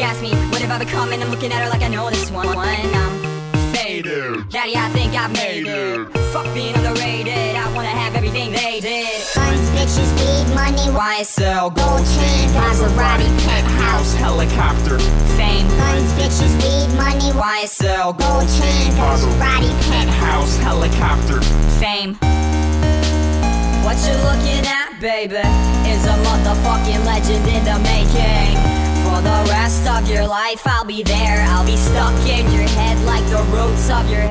asks me, what have I become? And I'm looking at her like I know this one. I'm faded. Daddy, I think I've made it. Fuck being underrated, I wanna have everything they did. Guns, bitches, weed, money, YSL, gold chain, Maserati, penthouse, helicopter, fame. Guns, bitches, weed, money, YSL, gold chain, Maserati, penthouse, helicopter, fame. What you're looking at, baby, is a motherfucking legend in the making. For the rest of your life, I'll be there. I'll be stuck in your head like the roots of your hair.